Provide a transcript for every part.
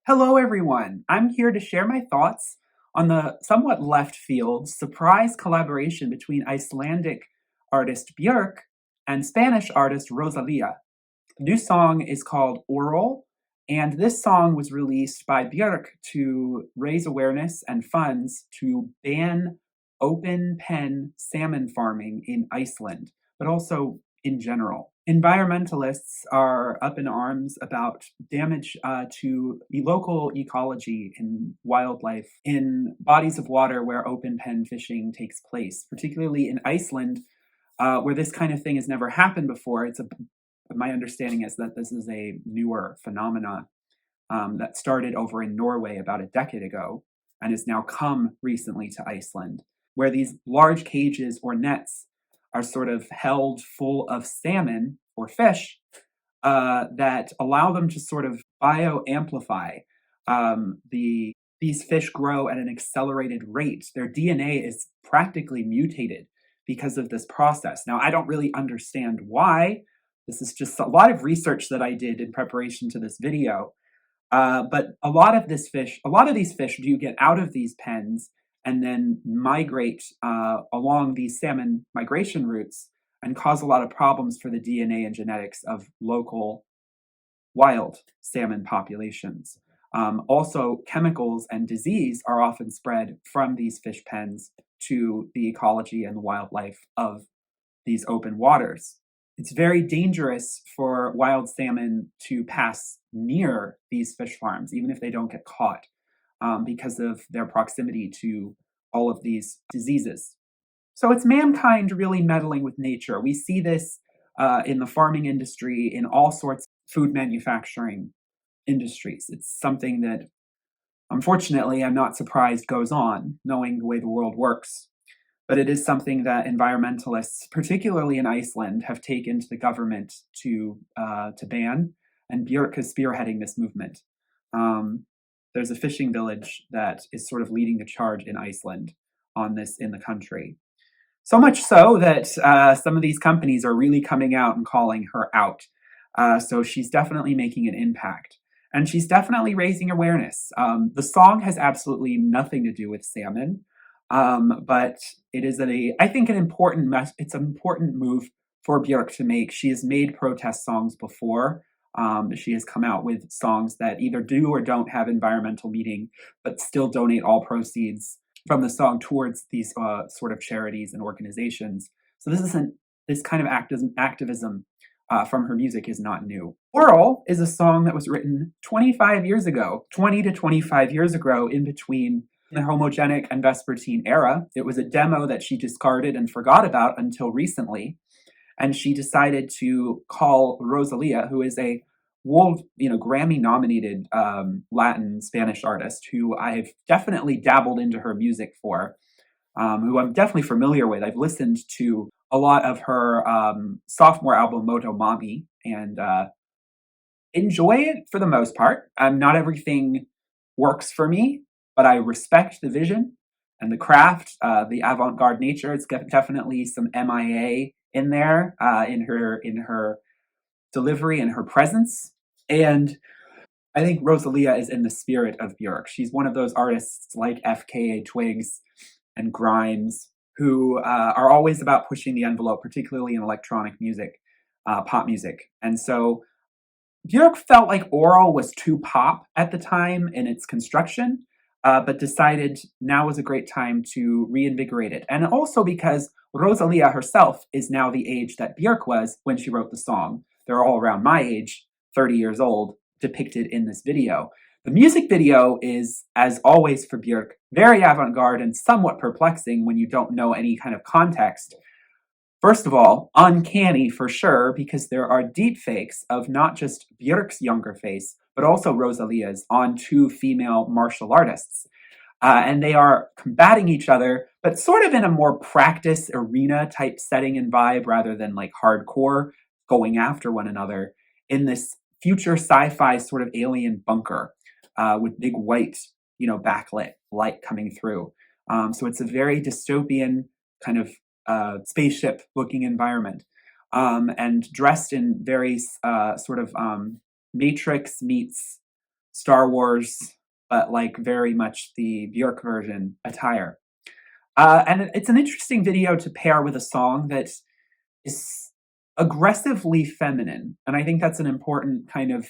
Hello, everyone. I'm here to share my thoughts on the somewhat left field surprise collaboration between Icelandic artist Björk and Spanish artist Rosalía. The new song is called Oral, and this song was released by Björk to raise awareness and funds to ban open pen salmon farming in Iceland, but also in general. Environmentalists are up in arms about damage to local ecology and wildlife in bodies of water where open pen fishing takes place, particularly in Iceland, where this kind of thing has never happened before. My understanding is that this is a newer phenomenon that started over in Norway about a decade ago and has now come recently to Iceland, where these large cages or nets are sort of held full of salmon or fish that allow them to sort of bioamplify. These fish grow at an accelerated rate. Their DNA is practically mutated because of this process. Now, I don't really understand why. This is just a lot of research that I did in preparation to this video. But a lot of these fish do get out of these pens and then migrate along these salmon migration routes and cause a lot of problems for the DNA and genetics of local wild salmon populations. Also, chemicals and disease are often spread from these fish pens to the ecology and the wildlife of these open waters. It's very dangerous for wild salmon to pass near these fish farms, even if they don't get caught, because of their proximity to all of these diseases. So it's mankind really meddling with nature. We see this in the farming industry, in all sorts of food manufacturing industries. It's something that, unfortunately, I'm not surprised goes on, knowing the way the world works. But it is something that environmentalists, particularly in Iceland, have taken to the government to ban, and Björk is spearheading this movement. There's a fishing village that is sort of leading the charge in Iceland on this in the country. So much so that some of these companies are really coming out and calling her out. So she's definitely making an impact. And she's definitely raising awareness. The song has absolutely nothing to do with salmon. But it is I think it's an important move for Björk to make. She has made protest songs before. She has come out with songs that either do or don't have environmental meaning, but still donate all proceeds from the song towards these sort of charities and organizations. So this kind of activism from her music is not new. Oral is a song that was written 20 to 25 years ago, in between the homogenic and vespertine era. It was a demo that she discarded and forgot about until recently. And she decided to call Rosalía, who is a Grammy-nominated Latin Spanish artist, who I've definitely dabbled into her music for, who I'm definitely familiar with. I've listened to a lot of her sophomore album, Moto Mami, and enjoy it for the most part. Not everything works for me, but I respect the vision and the craft, the avant-garde nature. It's definitely some MIA in there, in her delivery and her presence. And I think Rosalía is in the spirit of Björk. She's one of those artists like FKA Twigs and Grimes who are always about pushing the envelope, particularly in electronic music, pop music. And so Björk felt like Oral was too pop at the time in its construction, but decided now was a great time to reinvigorate it. And also because Rosalía herself is now the age that Björk was when she wrote the song. They're all around my age, 30 years old, depicted in this video. The music video is, as always for Björk, very avant-garde and somewhat perplexing when you don't know any kind of context. First of all, uncanny for sure, because there are deep fakes of not just Björk's younger face, but also Rosalía's on two female martial artists. And they are combating each other, but sort of in a more practice arena type setting and vibe rather than like hardcore going after one another in this future sci-fi sort of alien bunker with big white, backlit light coming through. So it's a very dystopian kind of spaceship looking environment, and dressed in very sort of Matrix meets Star Wars, but like very much the Björk version attire. And it's an interesting video to pair with a song that is aggressively feminine. And I think that's an important kind of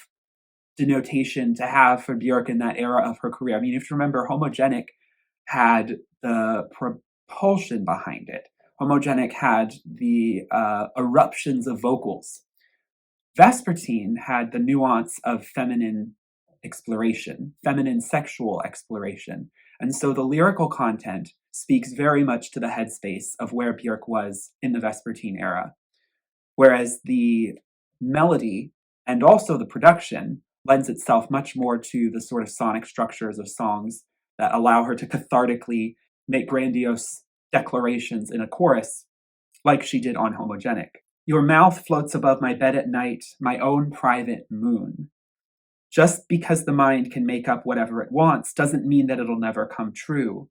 denotation to have for Björk in that era of her career. I mean, if you remember, Homogenic had the propulsion behind it. Homogenic had the eruptions of vocals. Vespertine had the nuance of feminine exploration, feminine sexual exploration. And so the lyrical content speaks very much to the headspace of where Björk was in the Vespertine era. Whereas the melody and also the production lends itself much more to the sort of sonic structures of songs that allow her to cathartically make grandiose declarations in a chorus, like she did on Homogenic. Your mouth floats above my bed at night, my own private moon. Just because the mind can make up whatever it wants doesn't mean that it'll never come true.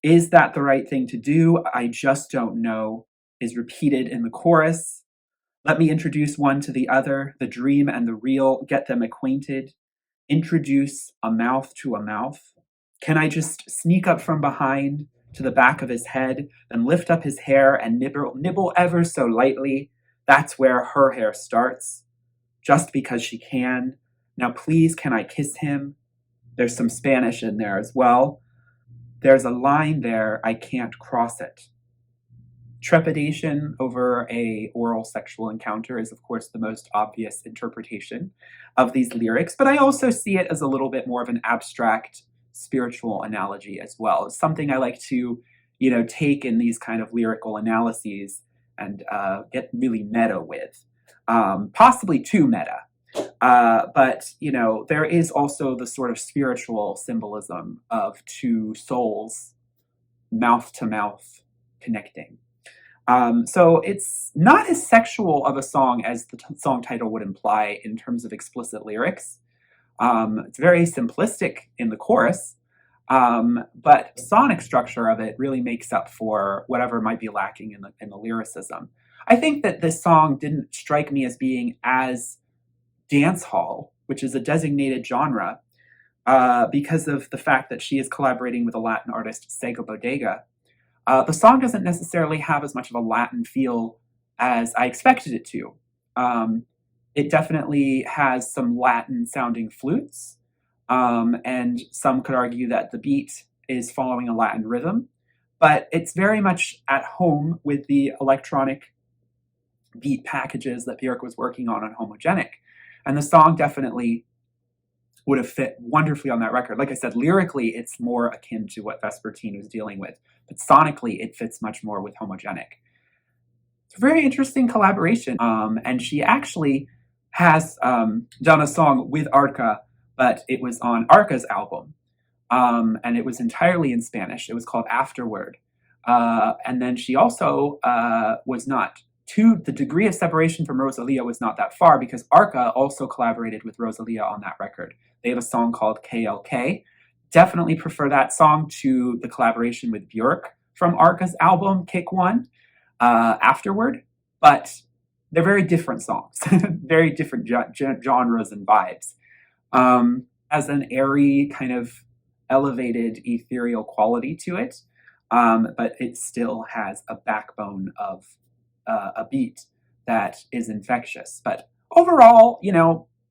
Is that the right thing to do? I just don't know, is repeated in the chorus. Let me introduce one to the other, the dream and the real, get them acquainted. Introduce a mouth to a mouth. Can I just sneak up from behind to the back of his head, then lift up his hair and nibble ever so lightly? That's where her hair starts, just because she can. Now please, can I kiss him? There's some Spanish in there as well. There's a line there, I can't cross it. Trepidation over a oral sexual encounter is, of course, the most obvious interpretation of these lyrics, but I also see it as a little bit more of an abstract spiritual analogy as well. It's something I like to, take in these kind of lyrical analyses and get really meta with, possibly too meta. But there is also the sort of spiritual symbolism of two souls, mouth to mouth, connecting. So it's not as sexual of a song as the song title would imply in terms of explicit lyrics. It's very simplistic in the chorus, but the sonic structure of it really makes up for whatever might be lacking in the lyricism. I think that this song didn't strike me as being as dance hall, which is a designated genre, because of the fact that she is collaborating with a Latin artist, Sega Bodega. The song doesn't necessarily have as much of a Latin feel as I expected it to. It definitely has some Latin-sounding flutes, and some could argue that the beat is following a Latin rhythm, but it's very much at home with the electronic beat packages that Björk was working on Homogenic. And the song definitely would have fit wonderfully on that record. Like I said, lyrically, it's more akin to what Vespertine was dealing with, but sonically, it fits much more with Homogenic. It's a very interesting collaboration, and she actually has done a song with Arca, but it was on Arca's album, and it was entirely in Spanish. It was called Afterward. And then she also was not, to the degree of separation from Rosalía was not that far, because Arca also collaborated with Rosalía on that record. They have a song called KLK. Definitely prefer that song to the collaboration with Björk from Arca's album, Kick One, Afterward. But they're very different songs, very different genres and vibes. As an airy, kind of elevated, ethereal quality to it, but it still has a backbone of a beat that is infectious. But overall,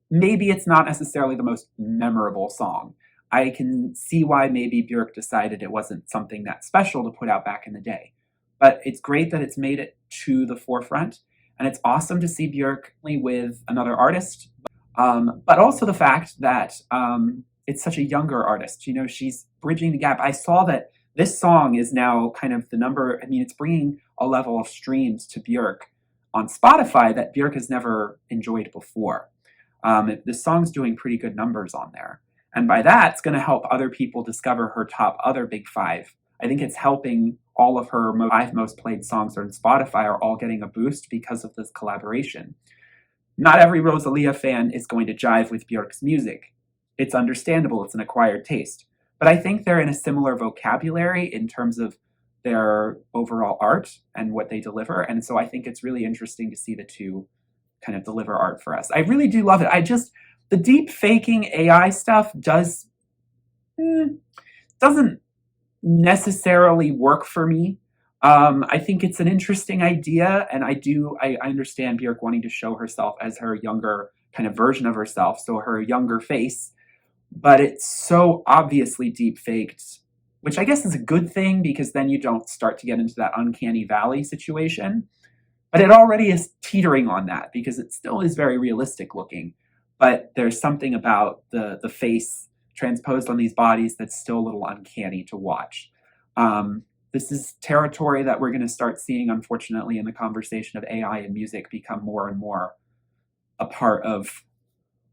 maybe it's not necessarily the most memorable song. I can see why maybe Björk decided it wasn't something that special to put out back in the day. But it's great that it's made it to the forefront, and it's awesome to see Björk with another artist, but also the fact that it's such a younger artist. She's bridging the gap. I saw that this song is now kind of the number, it's bringing a level of streams to Björk on Spotify that Björk has never enjoyed before. This song's doing pretty good numbers on there. And by that, it's going to help other people discover her top other big five. I think it's helping all of her five most played songs on Spotify are all getting a boost because of this collaboration. Not every Rosalía fan is going to jive with Björk's music. It's understandable, it's an acquired taste. But I think they're in a similar vocabulary in terms of their overall art and what they deliver. And so I think it's really interesting to see the two kind of deliver art for us. I really do love it. The deep faking AI stuff doesn't necessarily work for me. I think it's an interesting idea, and I understand Björk wanting to show herself as her younger kind of version of herself, so her younger face, but it's so obviously deep faked, which I guess is a good thing because then you don't start to get into that uncanny valley situation. But it already is teetering on that because it still is very realistic looking. But there's something about the face transposed on these bodies that's still a little uncanny to watch. This is territory that we're going to start seeing, unfortunately, in the conversation of AI and music become more and more a part of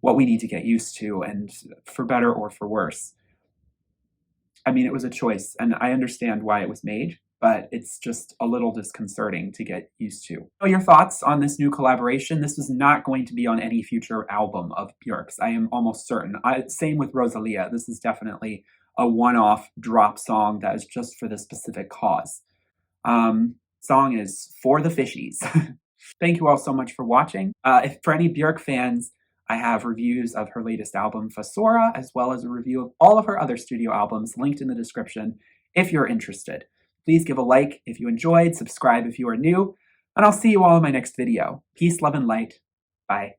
what we need to get used to, and for better or for worse. I mean, it was a choice, and I understand why it was made, but it's just a little disconcerting to get used to. What are your thoughts on this new collaboration? This is not going to be on any future album of Björk's. I am almost certain. Same with Rosalía. This is definitely a one-off drop song that is just for this specific cause. Song is For the Fishies. Thank you all so much for watching. For any Björk fans, I have reviews of her latest album, Fasora, as well as a review of all of her other studio albums linked in the description if you're interested. Please give a like if you enjoyed, subscribe if you are new, and I'll see you all in my next video. Peace, love, and light. Bye.